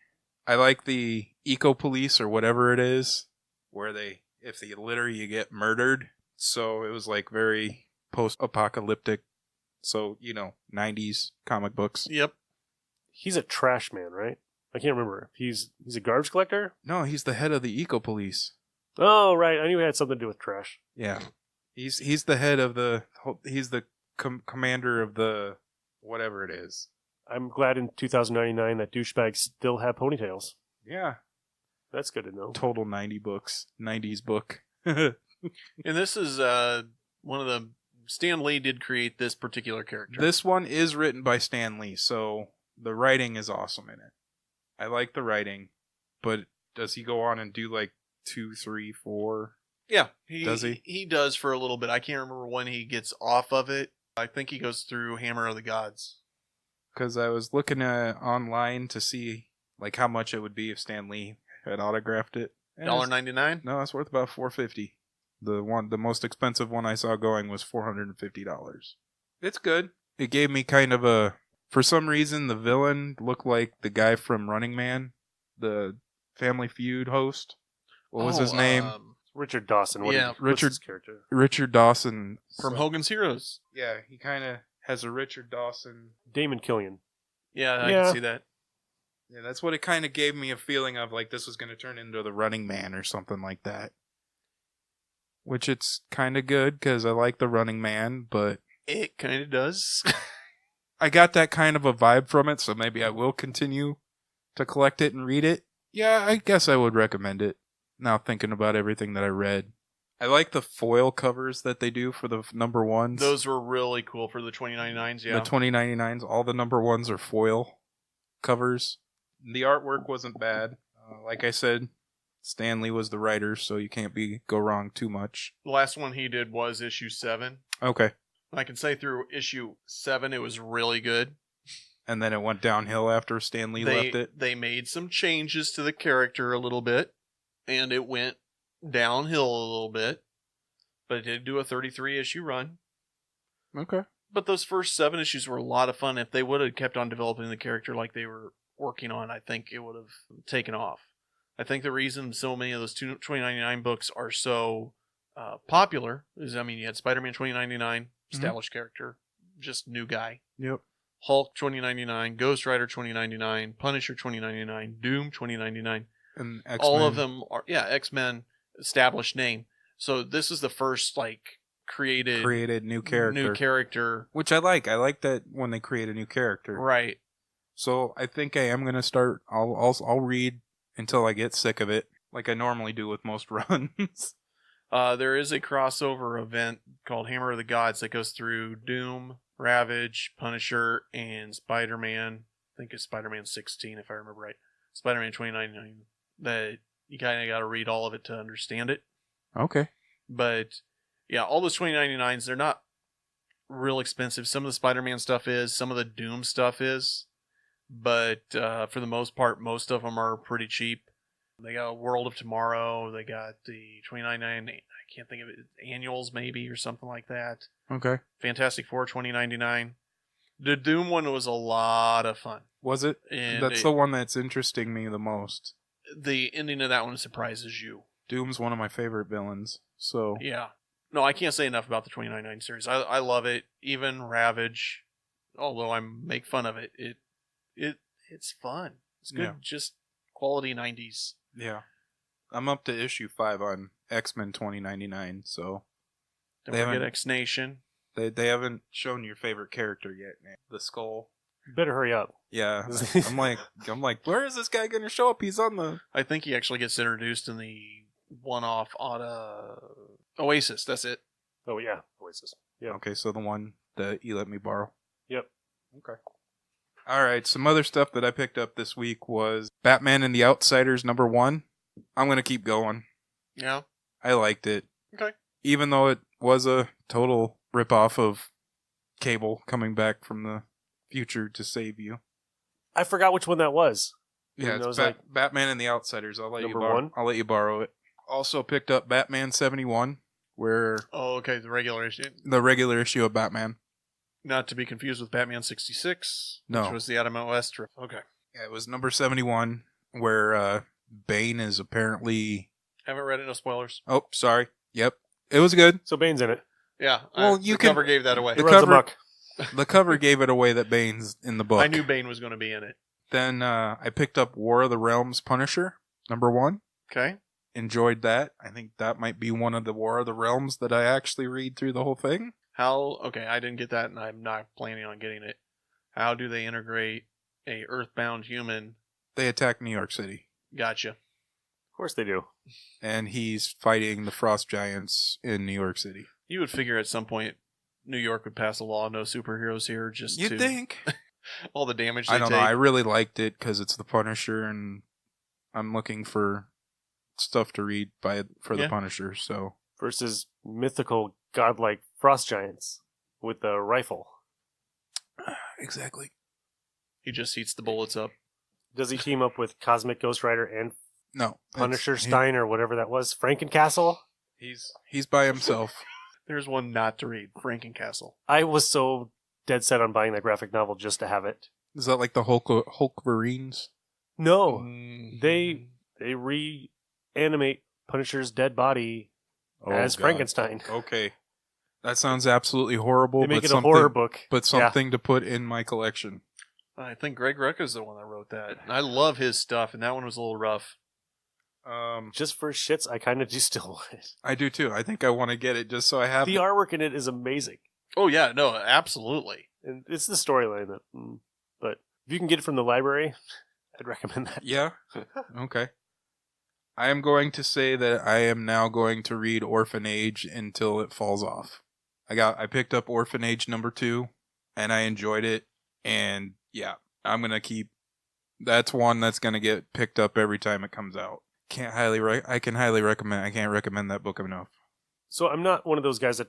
I like the Eco Police or whatever it is, where if they litter, you get murdered. So it was like very post-apocalyptic. So, 90s comic books. Yep. He's a trash man, right? I can't remember. He's a garbage collector? No, he's the head of the Eco Police. Oh, right. I knew it had something to do with trash. Yeah. He's the head of he's the commander of the whatever it is. I'm glad in 2099 that douchebags still have ponytails. Yeah. That's good to know. Total 90s book. And this is one of the... Stan Lee did create this particular character. This one is written by Stan Lee, so the writing is awesome in it. I like the writing, but does he go on and do like 2, 3, 4? Yeah. Does he? He does for a little bit. I can't remember when he gets off of it. I think he goes through Hammer of the Gods. Because I was looking online to see like how much it would be if Stan Lee had autographed it. $1.99? No, it's worth about $4.50. The most expensive one I saw going was $450. It's good. It gave me kind of for some reason the villain looked like the guy from Running Man, the Family Feud host. What was his name? Richard Dawson. What's his character? Richard Dawson. From Hogan's Heroes. Yeah, he kind of has a Richard Dawson. Damon Killian. Yeah, I can see that. Yeah, that's what it kind of gave me a feeling of, like this was going to turn into the Running Man or something like that. Which it's kind of good because I like the Running Man, but it kind of does. I got that kind of a vibe from it, so maybe I will continue to collect it and read it. Yeah, I guess I would recommend it. Now thinking about everything that I read. I like the foil covers that they do for the number ones. Those were really cool for the 2099s, yeah. The 2099s, all the number ones are foil covers. The artwork wasn't bad. Like I said, Stan Lee was the writer, so you can't go wrong too much. The last one he did was issue 7. Okay. I can say through issue 7 it was really good. And then it went downhill after Stan Lee left it? They made some changes to the character a little bit, and it went downhill a little bit. But it did do a 33-issue run. Okay. But those first 7 issues were a lot of fun. If they would have kept on developing the character like they were working on, I think it would have taken off. I think the reason so many of those 2099 books are so popular is, I mean, you had Spider-Man 2099, established character, just new guy. Yep. Hulk 2099, Ghost Rider 2099, Punisher 2099, Doom 2099. And X-Men. All of them are, X-Men, established name. So this is the first, like, created new character. Which I like. I like that when they create a new character. Right. So I think I am going to start. I'll read until I get sick of it, like I normally do with most runs. There is a crossover event called Hammer of the Gods that goes through Doom, Ravage, Punisher, and Spider-Man. I think it's Spider-Man 16, if I remember right. Spider-Man 2099. That you kind of got to read all of it to understand it. Okay. But yeah, all those 2099s, they're not real expensive. Some of the Spider-Man stuff is, some of the Doom stuff is. But for the most part, most of them are pretty cheap. They got World of Tomorrow. They got the 2099. I can't think of it. Annuals maybe or something like that. Okay. Fantastic Four 2099. The Doom one was a lot of fun. Was it? And that's the one that's interesting me the most. The ending of that one surprises you. Doom's one of my favorite villains. So yeah. No, I can't say enough about the 2099 series. I love it. Even Ravage, although I make fun of it, it's fun. It's good, just quality 90s. Yeah. I'm up to issue 5 on X-Men 2099, so... Don't forget X-Nation. They haven't shown your favorite character yet, man. The Skull. Better hurry up. Yeah. I'm like, where is this guy going to show up? He's on the... I think he actually gets introduced in the one-off on Oasis, that's it. Oh, yeah, Oasis. Yeah. Okay, so the one that you let me borrow. Yep. Okay. All right, some other stuff that I picked up this week was Batman and the Outsiders #1. I'm going to keep going. Yeah. I liked it. Okay. Even though it was a total ripoff of Cable coming back from the future to save you. I forgot which one that was. Yeah, it's Batman and the Outsiders. I'll let you borrow it. Also picked up Batman 71, where... Oh, okay, the regular issue. The regular issue of Batman. Not to be confused with Batman 66, no. Which was the Adam West strip. Okay. Yeah, it was number 71, where Bane is apparently... Haven't read it, no spoilers. Oh, sorry. Yep. It was good. So Bane's in it. Yeah. Well, the cover gave that away. The cover gave it away that Bane's in the book. I knew Bane was going to be in it. Then I picked up War of the Realms Punisher, #1. Okay. Enjoyed that. I think that might be one of the War of the Realms that I actually read through the whole thing. Okay, I didn't get that, and I'm not planning on getting it. How do they integrate a earthbound human? They attack New York City. Gotcha. Of course they do. And he's fighting the Frost Giants in New York City. You would figure at some point New York would pass a law, no superheroes here, just You'd think. all the damage they I don't know. I really liked it because it's the Punisher, and I'm looking for stuff to read for the Punisher. So versus mythical godlike frost giants with a rifle. Exactly. He just heats the bullets up. Does he team up with Cosmic Ghost Rider and Punisher Stein or whatever that was? Frankencastle? He's by himself. There's one not to read. Frankencastle. I was so dead set on buying that graphic novel just to have it. Is that like the Hulk Marines? No. They they reanimate Punisher's dead body as God. Frankenstein. Okay. That sounds absolutely horrible. They make but it a something, horror book. But something to put in my collection. I think Greg Rucka's the one that wrote that. I love his stuff, and that one was a little rough. Just for shits, I kind of do still want it. I do too. I think I want to get it just so I have The artwork in it is amazing. Oh, yeah, no, absolutely. And it's the storyline that. But if you can get it from the library, I'd recommend that. Yeah? Okay. I am going to say that I am now going to read Orphan Age until it falls off. I picked up Orphan Age number 2, and I enjoyed it. And yeah, I'm going to keep... That's one that's going to get picked up every time it comes out. I can highly recommend... I can't recommend that book enough. So I'm not one of those guys that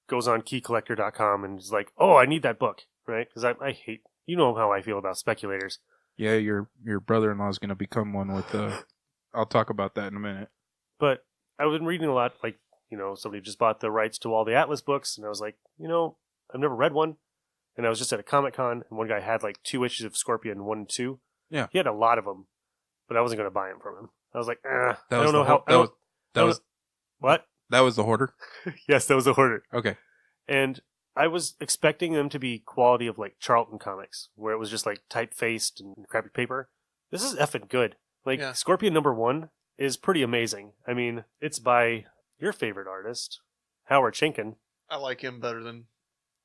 goes on keycollector.com and is like, oh, I need that book, right? Because I hate... You know how I feel about speculators. Yeah, your brother-in-law is going to become one with the... I'll talk about that in a minute. But I've been reading a lot, like, somebody just bought the rights to all the Atlas books, and I was like, I've never read one. And I was just at a Comic-Con, and one guy had like 2 issues of Scorpion, 1 and 2. Yeah. He had a lot of them, but I wasn't going to buy them from him. I was like, I That don't know how... What? That was the Hoarder? Yes, that was the Hoarder. Okay. And I was expecting them to be quality of like Charlton Comics, where it was just like type-faced and crappy paper. This is effing good. Like, Yeah. Scorpion number 1 is pretty amazing. I mean, it's by your favorite artist, Howard Chaykin. I like him better than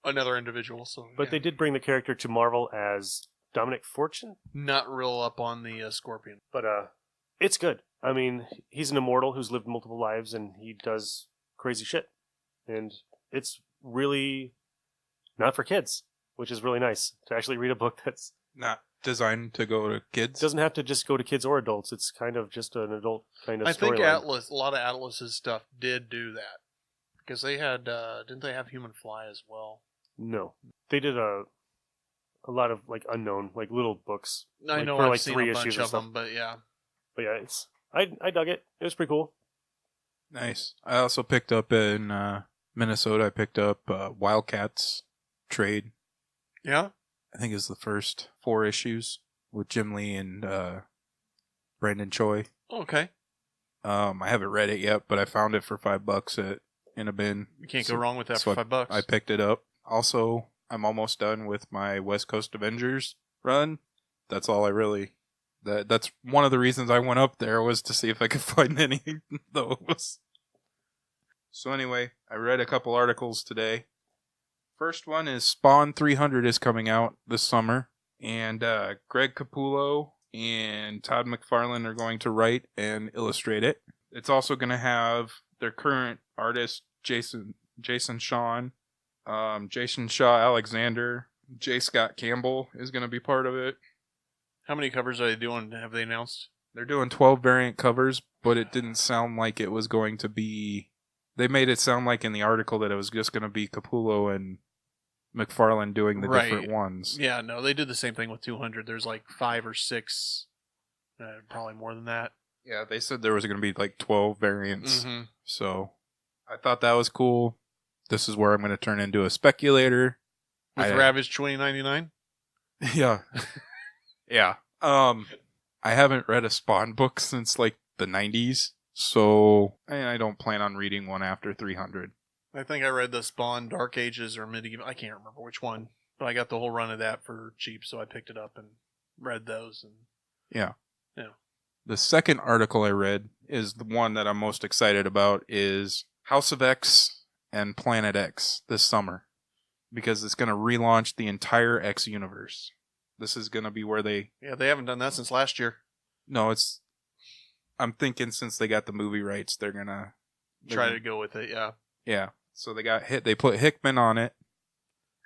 another individual. So, But yeah. they did bring the character to Marvel as Dominic Fortune. Not real up on the Scorpion. But it's good. I mean, he's an immortal who's lived multiple lives, and he does crazy shit. And it's really not for kids, which is really nice to actually read a book that's Not designed to go to kids? doesn't have to just go to kids or adults. It's kind of just an adult kind of I think storyline. Atlas, a lot of Atlas's stuff did do that. Because they had, didn't they have Human Fly as well? No. They did a lot of like unknown, like little books. I like, know for I've like seen 3 a issues bunch or of stuff. them, but yeah. But yeah, I dug it. It was pretty cool. Nice. I also picked up in Minnesota, I picked up Wildcats trade. Yeah? I think it's the first 4 issues with Jim Lee and Brandon Choi. Okay. I haven't read it yet, but I found it for $5 in a bin. You can't go wrong with that so for $5. I picked it up. Also, I'm almost done with my West Coast Avengers run. That's all I really... That's one of the reasons I went up there, was to see if I could find any of those. So anyway, I read a couple articles today. First one is Spawn 300 is coming out this summer, and Greg Capullo and Todd McFarlane are going to write and illustrate it. It's also going to have their current artist, Jason Shaw, Jason Shaw Alexander, J. Scott Campbell is going to be part of it. How many covers are they doing? Have they announced? They're doing 12 variant covers, but it didn't sound like it was going to be... They made it sound like in the article that it was just going to be Capullo and McFarlane doing the different ones. Yeah, no, they did the same thing with 200. There's like 5 or 6, probably more than that. Yeah, they said there was going to be like 12 variants. Mm-hmm. So I thought that was cool. This is where I'm going to turn into a speculator. With Ravage 2099? Yeah. Yeah. I haven't read a Spawn book since like the 90s. So I don't plan on reading one after 300. I think I read the Spawn Dark Ages or Medieval. I can't remember which one. But I got the whole run of that for cheap, so I picked it up and read those. And Yeah. Yeah. The second article I read is the one that I'm most excited about, is House of X and Planet X this summer. Because it's going to relaunch the entire X universe. This is going to be where they... Yeah, they haven't done that since last year. No, it's... I'm thinking since they got the movie rights, they're going to... Try to go with it, yeah. Yeah. So they put Hickman on it.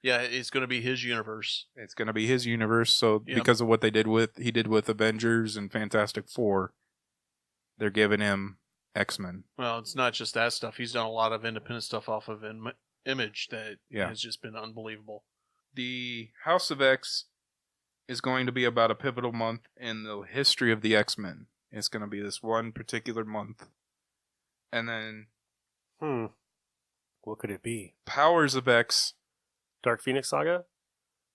Yeah, it's going to be his universe. It's going to be his universe. So Yep. because of what he did with Avengers and Fantastic Four, they're giving him X-Men. Well, it's not just that stuff. He's done a lot of independent stuff off of Image that has just been unbelievable. The House of X is going to be about a pivotal month in the history of the X-Men. It's going to be this one particular month. And then... What could it be? Powers of X... Dark Phoenix Saga?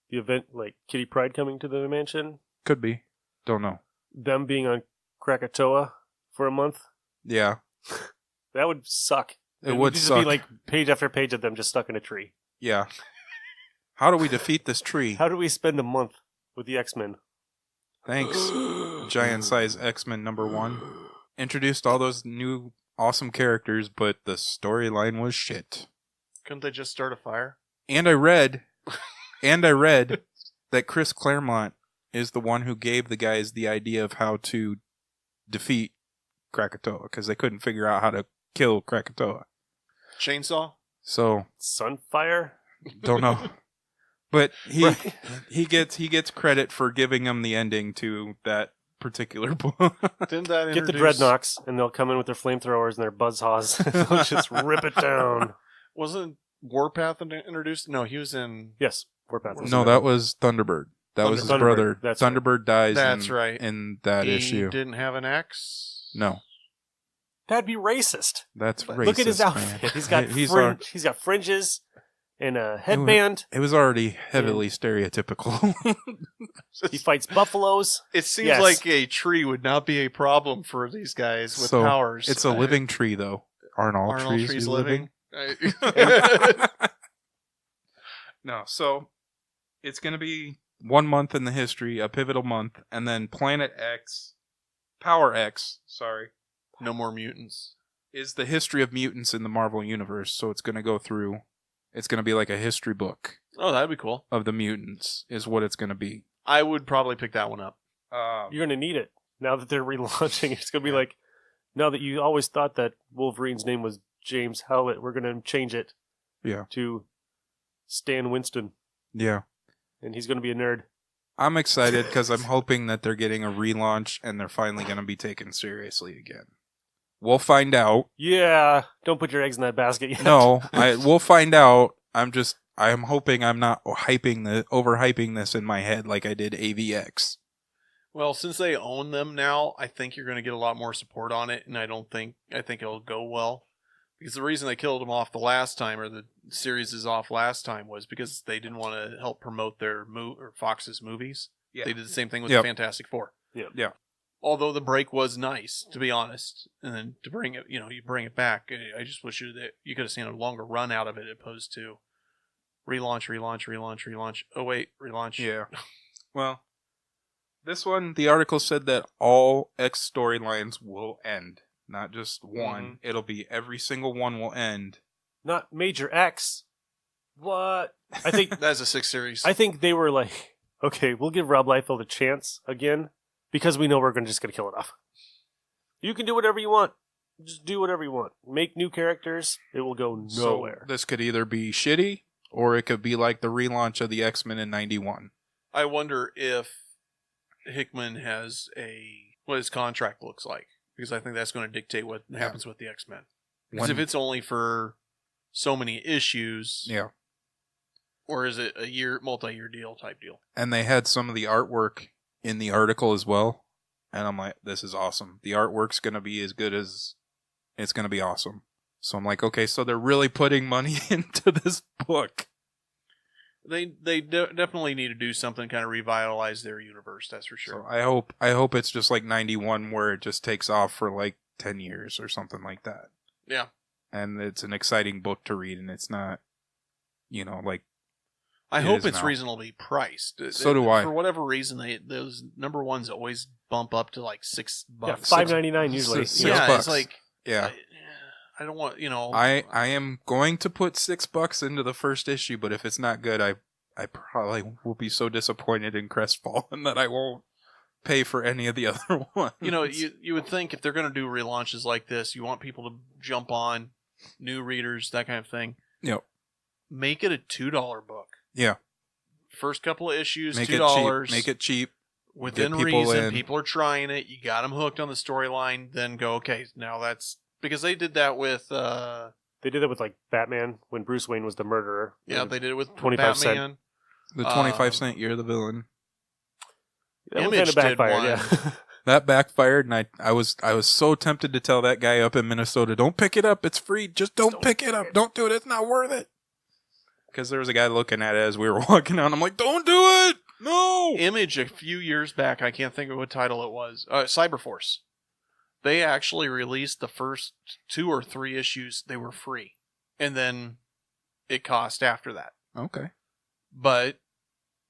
The event, like Kitty Pryde coming to the mansion? Could be. Don't know. Them being on Krakatoa for a month? Yeah. That would suck. It would just suck. be like page after page of them just stuck in a tree. Yeah. How do we defeat this tree? How do we spend a month with the X-Men? Thanks, Giant Size X-Men #1. Introduced all those new awesome characters, but the storyline was shit. Couldn't they just start a fire? And I read that Chris Claremont is the one who gave the guys the idea of how to defeat Krakatoa, because they couldn't figure out how to kill Krakatoa. Chainsaw? So Sunfire? don't know. But Right. he gets credit for giving them the ending to that particular book. Didn't that Get the introduce- Dreadnoks, and they'll come in with their flamethrowers and their buzzsaws. They'll just rip it down. Wasn't Warpath introduced? No, he was in... Yes, Warpath. No, that was Thunderbird. That was his Thunderbird. brother. That's right. Thunderbird dies That's right. in that he issue. didn't have an axe? No, That'd be racist. that's Look racist. Look at his man. outfit. He's got al- he's got fringes and a headband. It was already heavily stereotypical. He fights buffaloes. It seems Yes. like a tree would not be a problem for these guys with So, powers. It's a living tree, though. Aren't all Aren't all trees, trees living? living? No, so it's going to be 1 month in the history, a pivotal month, and then Planet X, Power X, sorry, No more mutants. is the history of mutants in the Marvel Universe. So it's going to go through, it's going to be like a history book Oh, that'd be cool. of the mutants, is what it's going to be. I would probably pick that one up. You're going to need it now that they're relaunching. It's going to be like, now that you always thought that Wolverine's name was James Howlett, we're going to change it Yeah. to Stan Winston, Yeah. and he's going to be a nerd. I'm excited because I'm hoping that they're getting a relaunch and they're finally going to be taken seriously again. We'll find out. Yeah, don't put your eggs in that basket yet. No, we'll find out. I'm hoping I'm not overhyping this in my head like I did AVX. Well, since they own them now, I think you're going to get a lot more support on it, and I think it'll go well. Because the reason they killed them off the last time, or the series is off last time, was because they didn't want to help promote their or Fox's movies. Yeah. They did the same thing with Yep. the Fantastic Four. Yeah. Although the break was nice, to be honest, and then to bring it, you bring it back. I just wish you could have seen a longer run out of it, opposed to relaunch. Oh wait, relaunch. Yeah. Well, this one, the article said that all X storylines will end. Not just one. Mhm. It'll be every single one will end. Not Major X. What? I think That's a 6 series. I think they were like, okay, we'll give Rob Liefeld a chance again because we know we're just going to kill it off. You can do whatever you want. Just do whatever you want. Make new characters. It will go nowhere. So this could either be shitty or it could be like the relaunch of the X-Men in 91. I wonder if Hickman has what his contract looks like, because I think that's going to dictate what happens with the X-Men. Because if it's only for so many issues, Yeah. or is it a multi-year deal type deal? And they had some of the artwork in the article as well. And I'm like, this is awesome. The artwork's going to be as good as it's going to be awesome. So I'm like, okay, so they're really putting money into this book. They definitely need to do something to kind of revitalize their universe. That's for sure. So I hope it's just like 91 where it just takes off for like 10 years or something like that. Yeah. And it's an exciting book to read and it's not, like I It hope is it's now. reasonably priced. So do I. For whatever reason, those number ones always bump up to like $6. Yeah, $5.99 usually. Six Yeah, bucks. it's like yeah. I don't want I am going to put $6 into the first issue, but if it's not good, I probably will be so disappointed and crestfallen that I won't pay for any of the other ones. you would think if they're going to do relaunches like this, you want people to jump on, new readers, that kind of thing. Yep. Make it a $2 book. Yeah. First couple of issues, Make $2. it cheap. Make it cheap. Within Get people reason. in. People are trying it. You got them hooked on the storyline. Then go, okay, now that's because they did that with. They did that with like Batman when Bruce Wayne was the murderer. Yeah, they did it with 25 cent. Batman. The 25-cent You're the Villain. That one Image kind did of backfired, one. yeah. That backfired, and I was so tempted to tell that guy up in Minnesota, don't pick it up, it's free, just don't pick it up, don't do it, it's not worth it. Because there was a guy looking at it as we were walking out, I'm like, don't do it, no! Image a few years back, I can't think of what title it was. Cyberforce. They actually released the first 2 or 3 issues. They were free. And then it cost after that. Okay. But,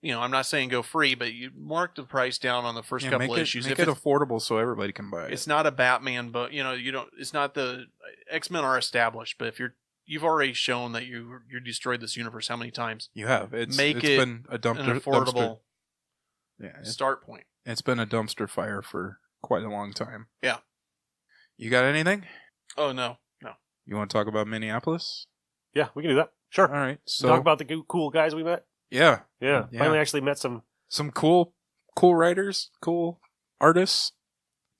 I'm not saying go free, but you mark the price down on the first couple issues. Make it affordable so everybody can buy it. It's not a Batman book. It's not the X-Men are established, but if you've already shown that you destroyed this universe how many times? You have. It's been a dumpster, an affordable start point. It's been a dumpster fire for quite a long time. Yeah. You got anything? Oh, no. You want to talk about Minneapolis? Yeah, we can do that. Sure. All right. So talk about the cool guys we met. Yeah. Yeah. Finally actually met some cool writers, cool artists.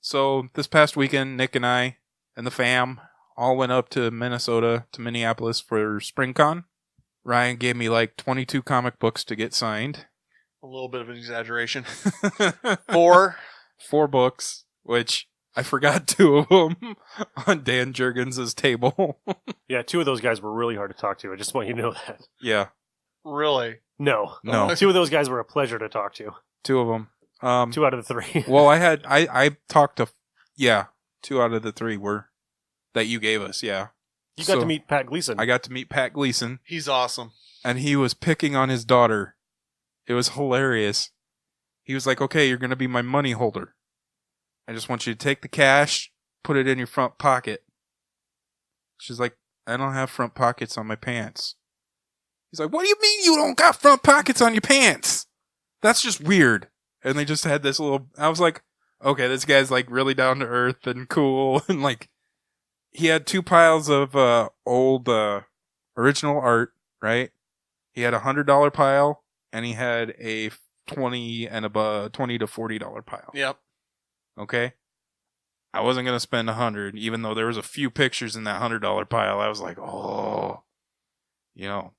So this past weekend, Nick and I and the fam all went up to Minneapolis for SpringCon. Ryan gave me like 22 comic books to get signed. A little bit of an exaggeration. 4 books, which I forgot 2 of them on Dan Jurgens' table. Yeah, 2 of those guys were really hard to talk to. I just want you to know that. Yeah. Really? No. No. 2 of those guys were a pleasure to talk to. 2 of them. 2 out of the 3. Well, I talked to, 2 out of the 3 were that you gave us, yeah. You got to meet Pat Gleason. I got to meet Pat Gleason. He's awesome. And he was picking on his daughter. It was hilarious. He was like, okay, you're going to be my money holder. I just want you to take the cash, put it in your front pocket. She's like, I don't have front pockets on my pants. He's like, what do you mean you don't got front pockets on your pants? That's just weird. And they just had this little, I was like, okay, this guy's like really down to earth and cool. And like, he had 2 piles of old original art, right? He had $100 pile and he had a $20 to $40 pile. Yep. Okay. I wasn't going to spend $100, even though there was a few pictures in that $100 pile. I was like, oh,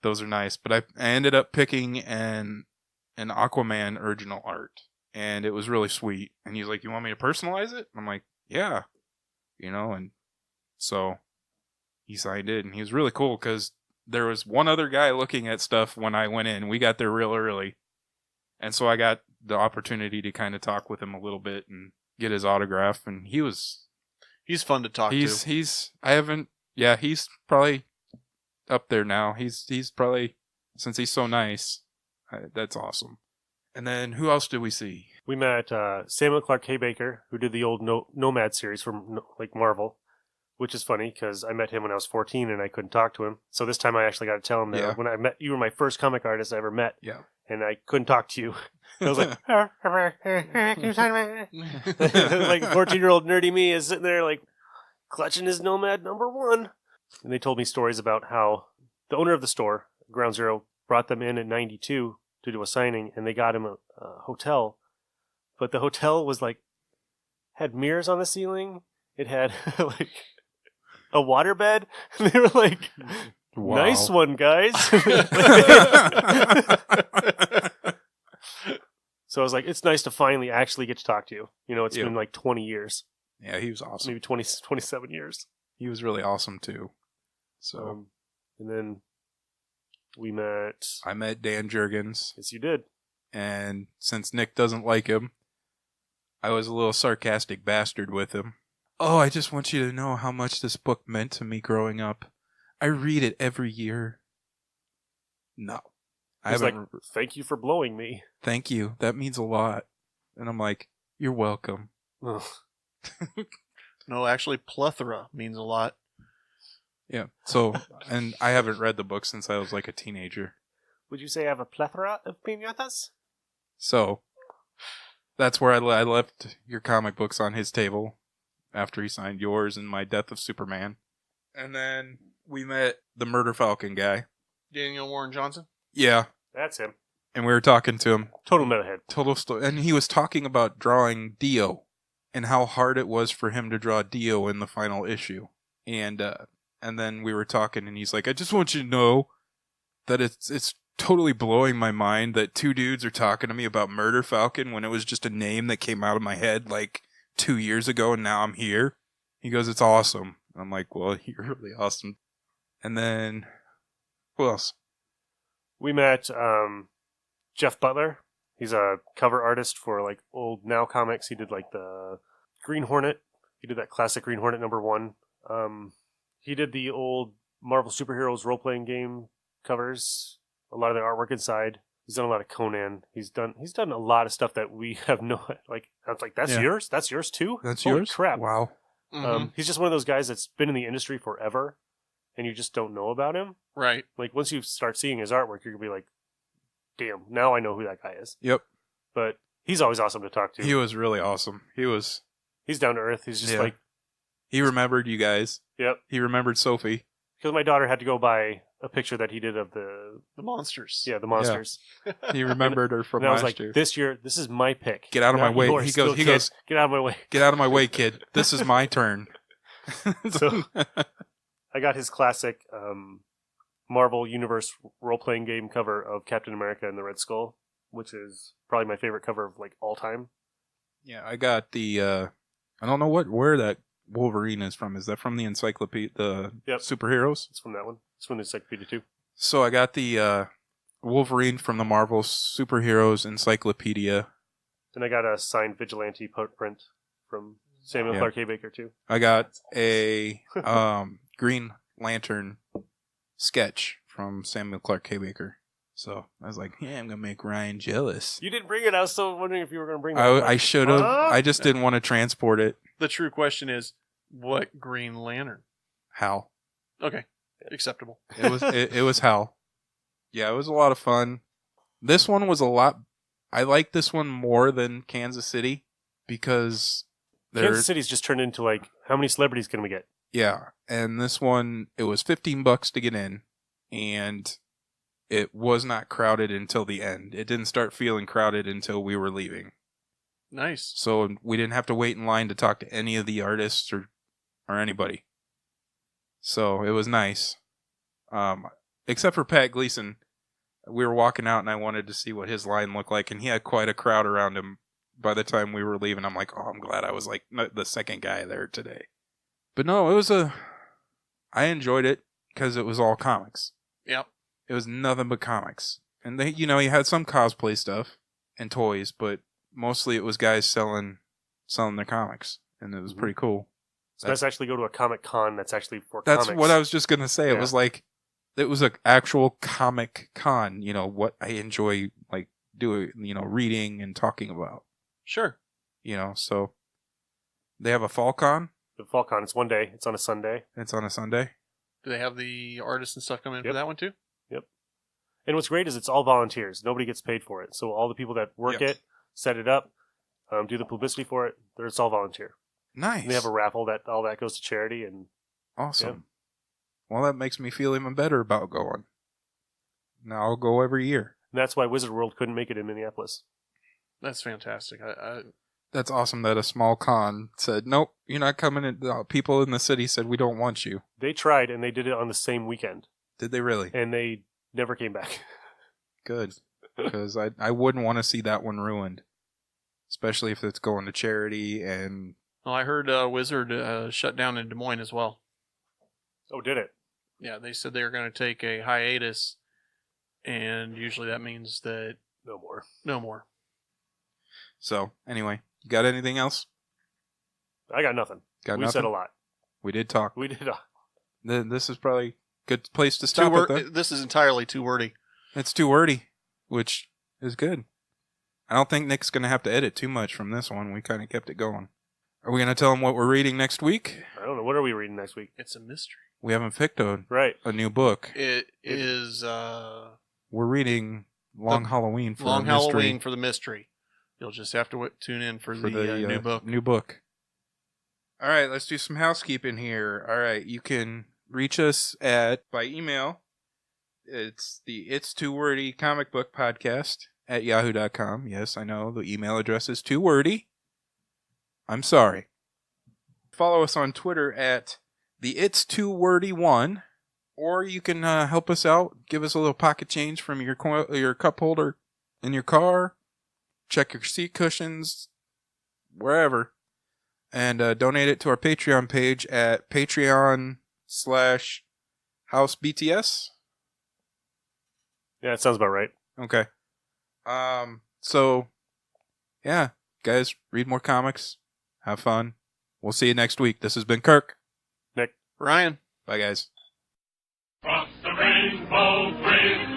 those are nice. But I ended up picking an Aquaman original art, and it was really sweet. And he's like, you want me to personalize it? I'm like, yeah, and so he signed it, and he was really cool because there was one other guy looking at stuff when I went in. We got there real early, and so I got the opportunity to kind of talk with him a little bit and get his autograph, and he's fun to talk to. He's probably up there now. He's probably, since he's so nice, that's awesome. And then who else did we see? We met Samuel Clark Haybaker, who did the old Nomad series from Marvel, which is funny because I met him when I was 14 and I couldn't talk to him. So this time I actually got to tell him that when I met you, were my first comic artist I ever met. Yeah. And I couldn't talk to you. I was like, like 14-year-old nerdy me is sitting there like clutching his Nomad #1. And they told me stories about how the owner of the store, Ground Zero, brought them in 92 to do a signing, and they got him a hotel. But the hotel was like, had mirrors on the ceiling. It had like a waterbed. And they were like, wow. Nice one, guys. So I was like, it's nice to finally actually get to talk to you. It's been like 20 years. Yeah, he was awesome. Maybe 27 years. He was really awesome too. So, and then I met Dan Jurgens. Yes, you did. And since Nick doesn't like him, I was a little sarcastic bastard with him. Oh, I just want you to know how much this book meant to me growing up. I read it every year. No. I haven't. Like, thank you for blowing me. Thank you. That means a lot. And I'm like, you're welcome. No, actually, plethora means a lot. Yeah. So, and I haven't read the book since I was like a teenager. Would you say I have a plethora of piñatas? So, that's where I left your comic books on his table after he signed yours and my Death of Superman. And then we met the Murder Falcon guy. Daniel Warren Johnson? Yeah. That's him. And we were talking to him. Total metahead. Total story. And he was talking about drawing Dio and how hard it was for him to draw Dio in the final issue. And then we were talking and he's like, I just want you to know that it's totally blowing my mind that 2 dudes are talking to me about Murder Falcon when it was just a name that came out of my head like 2 years ago and now I'm here. He goes, it's awesome. I'm like, well, you're really awesome. And then, who else? We met Jeff Butler. He's a cover artist for like old Now comics. He did like the Green Hornet He did that classic Green Hornet #1. He did the old Marvel Superheroes role-playing game covers. A lot of the artwork inside. He's done a lot of Conan. He's done a lot of stuff that we have no like. I was like, that's yours. That's yours too. That's Holy yours. Crap! Wow. He's just one of those guys that's been in the industry forever, and you just don't know about him. Right. Like once you start seeing his artwork, you're gonna be like, damn, now I know who that guy is. Yep. But he's always awesome to talk to. He was really awesome. He's down to earth. He's just like, he remembered you guys. Yep. He remembered Sophie. Because my daughter had to go buy a picture that he did of the monsters. Yeah, the monsters. He remembered her from and I was last like, year. this year, this is my pick. Get out of my Not way. yours, He goes, get out of my way. Get out of my way, kid. This is my turn. So I got his classic Marvel Universe role-playing game cover of Captain America and the Red Skull, which is probably my favorite cover of like all time. Yeah, I got the I don't know where that Wolverine is from. Is that from the encyclopedia, the superheroes? It's from that one. It's from the encyclopedia too. So I got the Wolverine from the Marvel Superheroes Encyclopedia. And I got a signed Vigilante print from Samuel Clark K. Baker too. I got a Green Lantern sketch from Samuel Clark K. Baker. So I was like, yeah, I'm gonna make Ryan jealous. You didn't bring it. I was still wondering if you were gonna bring it. I should have. I just didn't want to transport it. The true question is, what Green Lantern? Hal. Okay, acceptable. It was Hal. Yeah, it was a lot of fun. This one was a lot. I like this one more than Kansas City because Kansas City's just turned into like, how many celebrities can we get? Yeah, and this one it was $15 to get in, and it was not crowded until the end. It didn't start feeling crowded until we were leaving. Nice. So we didn't have to wait in line to talk to any of the artists or anybody. So it was nice. Except for Pat Gleason. We were walking out and I wanted to see what his line looked like, and he had quite a crowd around him by the time we were leaving. I'm like, oh, I'm glad I was like the second guy there today. But no, I enjoyed it because it was all comics. Yep. It was nothing but comics. And they, you had some cosplay stuff and toys, but mostly it was guys selling their comics, and it was pretty cool. So let's actually go to a Comic Con that's actually for comics. That's what I was just going to say. Yeah. It was like, it was an actual Comic Con, what I enjoy like doing, reading and talking about. Sure. So they have a Falcon. The Falcon, it's one day. It's on a Sunday. It's on a Sunday. Do they have the artists and stuff come in for that one too? Yep. And what's great is it's all volunteers. Nobody gets paid for it. So all the people that work it, set it up, do the publicity for it, it's all volunteer. Nice. And they have a raffle that all that goes to charity. And awesome. Yeah. Well, that makes me feel even better about going. Now I'll go every year. And that's why Wizard World couldn't make it in Minneapolis. That's fantastic. That's awesome that a small con said, nope, you're not coming in. People in the city said, we don't want you. They tried, and they did it on the same weekend. Did they really? And they never came back. Good. Because I wouldn't want to see that one ruined. Especially if it's going to charity and... Well, I heard Wizard shut down in Des Moines as well. Oh, did it? Yeah, they said they were going to take a hiatus, and usually that means that... No more. No more. So, anyway, you got anything else? I got nothing. We said a lot. We did talk. We did. This is probably a good place to stop it. This is entirely too wordy. It's too wordy, which is good. I don't think Nick's going to have to edit too much from this one. We kind of kept it going. Are we going to tell him what we're reading next week? I don't know. What are we reading next week? It's a mystery. We haven't picked a new book. It is... We're reading Long Halloween for Long Halloween for the mystery. You'll just have to tune in for the new book. New book. All right, let's do some housekeeping here. All right, you can reach us by email. It's the It's Too Wordy comic book podcast at yahoo.com. Yes, I know the email address is too wordy. I'm sorry. Follow us on Twitter at the It's Too Wordy 1, or you can help us out. Give us a little pocket change from your cup holder in your car. Check your seat cushions, wherever, and donate it to our Patreon page at patreon.com/housebts. Yeah, it sounds about right. Okay. So, yeah, guys, read more comics, have fun, We'll see you next week. This has been Kirk. Ryan. Bye, guys. Cross the rainbow bridge.